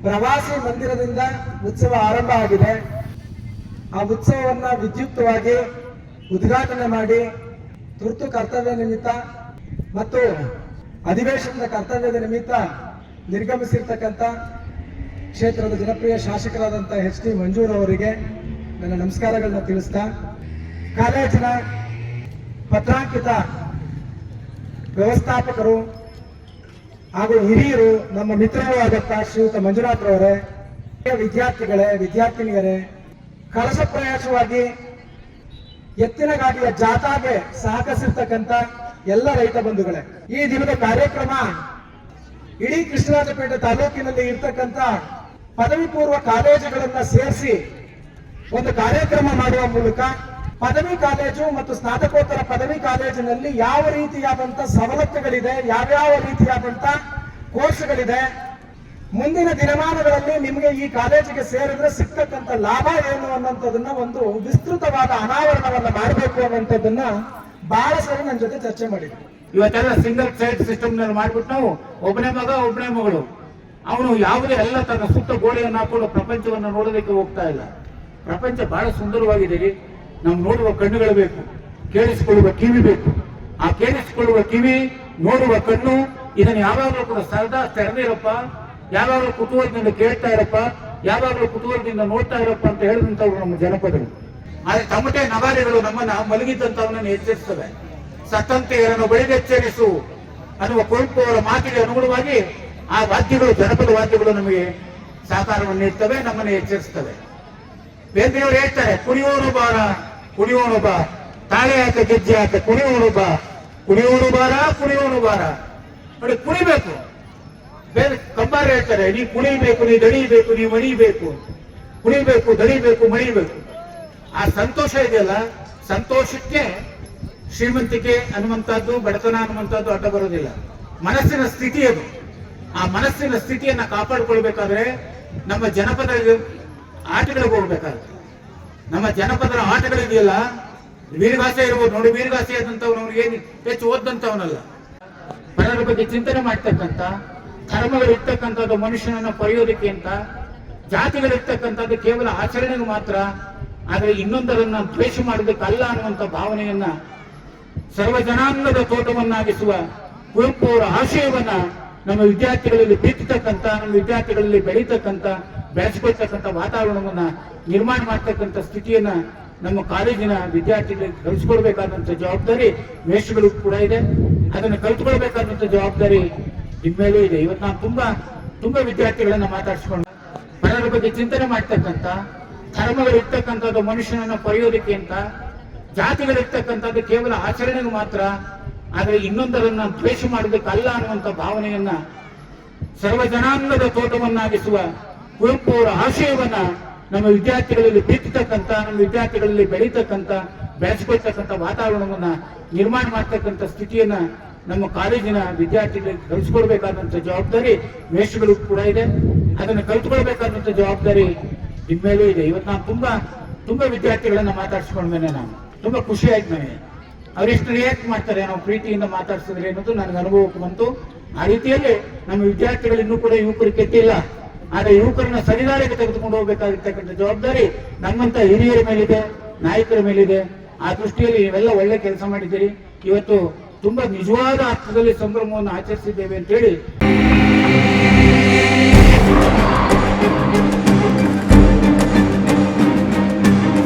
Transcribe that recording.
ಪ್ರವಾಸಿ ಮಂದಿರದಿಂದ ಉತ್ಸವ ಆರಂಭ ಆಗಿದೆ. ಆ ಉತ್ಸವವನ್ನು ವಿದ್ಯುಕ್ತವಾಗಿ ಉದ್ಘಾಟನೆ ಮಾಡಿ ತುರ್ತು ಕರ್ತವ್ಯ ನಿಮಿತ್ತ ಮತ್ತು ಅಧಿವೇಶನದ ಕರ್ತವ್ಯದ ನಿಮಿತ್ತ ನಿರ್ಗಮಿಸಿರ್ತಕ್ಕಂಥ ಕ್ಷೇತ್ರದ ಜನಪ್ರಿಯ ಶಾಸಕರಾದಂಥ ಎಚ್.ಡಿ. ಮಂಜೂರ್ ಅವರಿಗೆ ನನ್ನ ನಮಸ್ಕಾರಗಳನ್ನ ತಿಳಿಸ್ತಾ, ಕಾಲೇಜಿನ ಪತ್ರಾಂಕಿತ ವ್ಯವಸ್ಥಾಪಕರು ಹಾಗೂ ಹಿರಿಯರು, ನಮ್ಮ ಮಿತ್ರರು ಆದಂಥ ಶ್ರೀಯುತ ಮಂಜುನಾಥ್ ರವರೇ, ವಿದ್ಯಾರ್ಥಿಗಳೇ, ವಿದ್ಯಾರ್ಥಿನಿಯರೇ, ಕಳಸ ಪ್ರಯಾಸವಾಗಿ ಎತ್ತಿನ ಗಾಡಿಯ ಜಾಥಾಗೆ ಸಹಕರಿಸಿರ್ತಕ್ಕಂಥ ಎಲ್ಲ ರೈತ ಬಂಧುಗಳೇ, ಈ ದಿನದ ಕಾರ್ಯಕ್ರಮ ಇಡೀ ಕೃಷ್ಣರಾಜಪೇಟೆ ತಾಲೂಕಿನಲ್ಲಿ ಇರ್ತಕ್ಕಂಥ ಪದವಿ ಪೂರ್ವ ಕಾಲೇಜುಗಳನ್ನ ಸೇರಿಸಿ ಒಂದು ಕಾರ್ಯಕ್ರಮ ಮಾಡುವ ಮೂಲಕ ಪದವಿ ಕಾಲೇಜು ಮತ್ತು ಸ್ನಾತಕೋತ್ತರ ಪದವಿ ಕಾಲೇಜಿನಲ್ಲಿ ಯಾವ ರೀತಿಯಾದಂತ ಸವಲತ್ತುಗಳಿದೆ, ಯಾವ್ಯಾವ ರೀತಿಯಾದಂತ ಕೋರ್ಸ್ಗಳಿದೆ, ಮುಂದಿನ ದಿನಮಾನಗಳಲ್ಲಿ ನಿಮಗೆ ಈ ಕಾಲೇಜಿಗೆ ಸೇರಿದ್ರೆ ಸಿಗ್ತಕ್ಕಂಥ ಲಾಭ ಏನು ಅನ್ನೋಂಥದನ್ನ ಒಂದು ವಿಸ್ತೃತವಾದ ಅನಾವರಣವನ್ನ ಮಾಡಬೇಕು ಅನ್ನೋಂಥದ್ದನ್ನ ಬಹಳ ಸರಿ ನನ್ನ ಜೊತೆ ಚರ್ಚೆ ಮಾಡಿದ್ರು. ಇವತ್ತೆಲ್ಲ ಸಿಂಗಲ್ ಸೈಡ್ ಸಿಸ್ಟಮ್ ನಲ್ಲಿ ಮಾಡ್ಬಿಟ್ಟು ನಾವು ಒಬ್ಬನೇ ಮಗ ಒಬ್ಬನೇ ಮಗಳು, ಅವನು ಯಾವುದೇ ಎಲ್ಲ ತನ್ನ ಸುತ್ತ ಗೋಡೆಯನ್ನು ಹಾಕೊಂಡು ಪ್ರಪಂಚವನ್ನು ನೋಡೋದಕ್ಕೆ ಹೋಗ್ತಾ ಇಲ್ಲ. ಪ್ರಪಂಚ ಬಹಳ ಸುಂದರವಾಗಿದೆ. ನಾವು ನೋಡುವ ಕಣ್ಣುಗಳು ಬೇಕು, ಕೇಳಿಸಿಕೊಳ್ಳುವ ಕಿವಿ ಬೇಕು. ಆ ಕೇಳಿಸಿಕೊಳ್ಳುವ ಕಿವಿ, ನೋಡುವ ಕಣ್ಣು, ಇದನ್ನು ಯಾವಾಗಲೂ ಕೂಡ ಸದಾ ತೆರೆದಿರಪ್ಪ, ಯಾವಾಗಲೂ ಕುತೂಹಲದಿಂದ ಕೇಳ್ತಾ ಇರಪ್ಪ, ಯಾವಾಗಲೂ ಕುತೂಹಲದಿಂದ ನೋಡ್ತಾ ಇರಪ್ಪ ಅಂತ ಹೇಳಿದಂಥವ್ರು ನಮ್ಮ ಜನಪದರು. ಆದ್ರೆ ತಮಟೆ ನಗಾರಿಗಳು ನಮ್ಮನ್ನ ಮಲಗಿದ್ದಂಥವನನ್ನು ಎಚ್ಚರಿಸ್ತವೆ. ಸತ್ತಂತೆಯರನ್ನು ಬಳಿಗೆಚ್ಚರಿಸು ಅನ್ನುವ ಕುವೆಂಪು ಅವರ ಮಾತಿಗೆ ಅನುಗುಣವಾಗಿ ಆ ವಾದ್ಯಗಳು, ಜನಪದ ವಾದ್ಯಗಳು ನಮಗೆ ಸಹಕಾರವನ್ನು ನೀಡ್ತವೆ, ನಮ್ಮನ್ನು ಎಚ್ಚರಿಸ್ತವೆ. ಬೇಂದ್ರೆಯವರು ಹೇಳ್ತಾರೆ, ಕುಣಿಯೋನು ಬಾರ ಕುಣಿಯೋನು ಬಾ, ತಾಳೆ ಹಾಕ ಗೆಜ್ಜೆ ಹಾಕ ಕುಣಿಯೋನು ಬಾ, ಕುಣಿಯೋನು ಬಾರ ಕುಣಿಯೋನು ಬಾರ. ನೋಡಿ, ಕುಣಿಬೇಕು. ಬೇರೆ ಕಂಬಾರ ಹೇಳ್ತಾರೆ, ನೀ ಕುಣಿಬೇಕು, ನೀ ದಣಿಬೇಕು, ನೀ ಮಣಿಬೇಕು, ಕುಣಿಬೇಕು, ದಣಿಬೇಕು, ಮಣಿಬೇಕು. ಆ ಸಂತೋಷ ಇದೆಯಲ್ಲ, ಸಂತೋಷಕ್ಕೆ ಶ್ರೀಮಂತಿಕೆ ಅನ್ನುವಂಥದ್ದು, ಬಡತನ ಅನ್ನುವಂಥದ್ದು ಅಡ್ಡ ಬರೋದಿಲ್ಲ. ಮನಸ್ಸಿನ ಸ್ಥಿತಿ ಅದು. ಆ ಮನಸ್ಸಿನ ಸ್ಥಿತಿಯನ್ನ ಕಾಪಾಡಿಕೊಳ್ಬೇಕಾದ್ರೆ ನಮ್ಮ ಜನಪದ ಆಟಗಳಿಗೆ ಹೋಗ್ಬೇಕಾಗುತ್ತೆ. ನಮ್ಮ ಜನಪದರ ಆಟಗಳಿದೆಯಲ್ಲ, ವೀರಗಾಸೆ ಇರ್ಬೋದು ನೋಡಿ, ವೀರಗಾಸೆ ಆದಂಥವ್ನು ಏನು ಹೆಚ್ಚು ಓದಂಥವನಲ್ಲ. ಪರರ ಬಗ್ಗೆ ಚಿಂತನೆ ಮಾಡ್ತಕ್ಕಂಥ, ಧರ್ಮಗಳಿರ್ತಕ್ಕಂಥದ್ದು ಮನುಷ್ಯನನ್ನ ಪಡೆಯೋದಕ್ಕೆ ಅಂತ, ಜಾತಿಗಳಿರ್ತಕ್ಕಂಥದ್ದು ಕೇವಲ ಆಚರಣೆಗೆ ಮಾತ್ರ, ಆದರೆ ಇನ್ನೊಂದರನ್ನ ದ್ವೇಷ ಮಾಡೋದಕ್ಕೆ ಅಲ್ಲ ಅನ್ನುವಂಥ ಭಾವನೆಯನ್ನ ಸರ್ವ ಜನಾಂಗದ ತೋಟವನ್ನಾಗಿಸುವ ಕುವೆಂಪು ಅವರ ಆಶಯವನ್ನ ನಮ್ಮ ವಿದ್ಯಾರ್ಥಿಗಳಲ್ಲಿ ಬಿತ್ತತಕ್ಕಂಥ, ನಮ್ಮ ವಿದ್ಯಾರ್ಥಿಗಳಲ್ಲಿ ಬೆಳೀತಕ್ಕಂಥ, ಬೆಳೆಸ್ಕೊಳ್ತಕ್ಕಂಥ ವಾತಾವರಣವನ್ನ ನಿರ್ಮಾಣ ಮಾಡ್ತಕ್ಕಂಥ ಸ್ಥಿತಿಯನ್ನ ನಮ್ಮ ಕಾಲೇಜಿನ ವಿದ್ಯಾರ್ಥಿಗಳಿಗೆ ಕಲಿಸ್ಕೊಳ್ಬೇಕಾದಂಥ ಜವಾಬ್ದಾರಿ ಮೇಷ್ಟ್ರಿಗಳಿಗೂ ಕೂಡ ಇದೆ. ಅದನ್ನು ಕಲ್ತ್ಕೊಳ್ಬೇಕಾದಂಥ ಜವಾಬ್ದಾರಿ ನಿಮ್ಮೇಲೂ ಇದೆ. ಇವತ್ತು ನಾನು ತುಂಬಾ ವಿದ್ಯಾರ್ಥಿಗಳನ್ನ ಮಾತಾಡಿಸ್ಕೊಂಡು, ಪರರ ಬಗ್ಗೆ ಚಿಂತನೆ ಮಾಡ್ತಕ್ಕಂಥ, ಧರ್ಮಗಳಿರ್ತಕ್ಕಂಥದ್ದು ಮನುಷ್ಯನನ್ನ ಪಡೆಯೋದಕ್ಕೆ ಅಂತ, ಜಾತಿಗಳಿರ್ತಕ್ಕಂಥದ್ದು ಕೇವಲ ಆಚರಣೆಗೆ ಮಾತ್ರ, ಆದರೆ ಇನ್ನೊಂದರನ್ನ ದ್ವೇಷ ಮಾಡೋದಕ್ಕೆ ಅಲ್ಲ ಅನ್ನುವಂಥ ಭಾವನೆಯನ್ನ ಸರ್ವ ಜನಾಂಗದ ತೋಟವನ್ನಾಗಿಸುವ ಕುವೆಂಪು ಅವರ ಆಶಯವನ್ನ ನಮ್ಮ ವಿದ್ಯಾರ್ಥಿಗಳಲ್ಲಿ ಬಿತ್ತತಕ್ಕಂಥ, ನಮ್ಮ ವಿದ್ಯಾರ್ಥಿಗಳಲ್ಲಿ ಬೆಳೀತಕ್ಕಂಥ, ಬೆಳೆಸ್ಕೊಳ್ತಕ್ಕಂಥ ವಾತಾವರಣವನ್ನ ನಿರ್ಮಾಣ ಮಾಡ್ತಕ್ಕಂಥ ಸ್ಥಿತಿಯನ್ನ ನಮ್ಮ ಕಾಲೇಜಿನ ವಿದ್ಯಾರ್ಥಿಗಳಿಗೆ ಕಲಿಸ್ಕೊಡ್ಬೇಕಾದಂಥ ಜವಾಬ್ದಾರಿ ಮೇಷ್ಟ್ರಿಗಳಿಗೂ ಕೂಡ ಇದೆ. ಅದನ್ನು ಕಲ್ತ್ಕೊಳ್ಬೇಕಾದಂಥ ಜವಾಬ್ದಾರಿ ನಿಮ್ಮೇಲೂ ಇದೆ. ಇವತ್ತು ನಾನು ತುಂಬಾ ವಿದ್ಯಾರ್ಥಿಗಳನ್ನ ಮಾತಾಡ್ಸ್ಕೊಂಡ್ಮೇಲೆ ನಾನು ತುಂಬಾ ಖುಷಿ ಆಯ್ತು. ನನಗೆ ಅವರೆಷ್ಟು ರಿಯಾಕ್ಟ್ ಮಾಡ್ತಾರೆ ನಾವು ಪ್ರೀತಿಯಿಂದ ಮಾತಾಡ್ಸಿದ್ರೆ ಅನ್ನೋದು ನನಗೆ ಅನುಭವಕ್ಕೆ ಬಂತು. ಆ ರೀತಿಯಲ್ಲಿ ನಮ್ಮ ವಿದ್ಯಾರ್ಥಿಗಳು ಇನ್ನೂ ಕೂಡ ಯುವಕರು ಕೆಟ್ಟಿಲ್ಲ. ಆದ್ರೆ ಯುವಕರನ್ನ ಸರಿದಾರಿಗೆ ತೆಗೆದುಕೊಂಡು ಹೋಗ್ಬೇಕಾಗಿರ್ತಕ್ಕಂಥ ಜವಾಬ್ದಾರಿ ನಮ್ಮಂತ ಹಿರಿಯರ ಮೇಲಿದೆ, ನಾಯಕರ ಮೇಲಿದೆ. ಆ ದೃಷ್ಟಿಯಲ್ಲಿ ನೀವೆಲ್ಲ ಒಳ್ಳೆ ಕೆಲಸ ಮಾಡಿದ್ದೀರಿ. ಇವತ್ತು ತುಂಬಾ ನಿಜವಾದ ಅರ್ಥದಲ್ಲಿ ಸಂಭ್ರಮವನ್ನು ಆಚರಿಸಿದ್ದೇವೆ ಅಂತ ಹೇಳಿ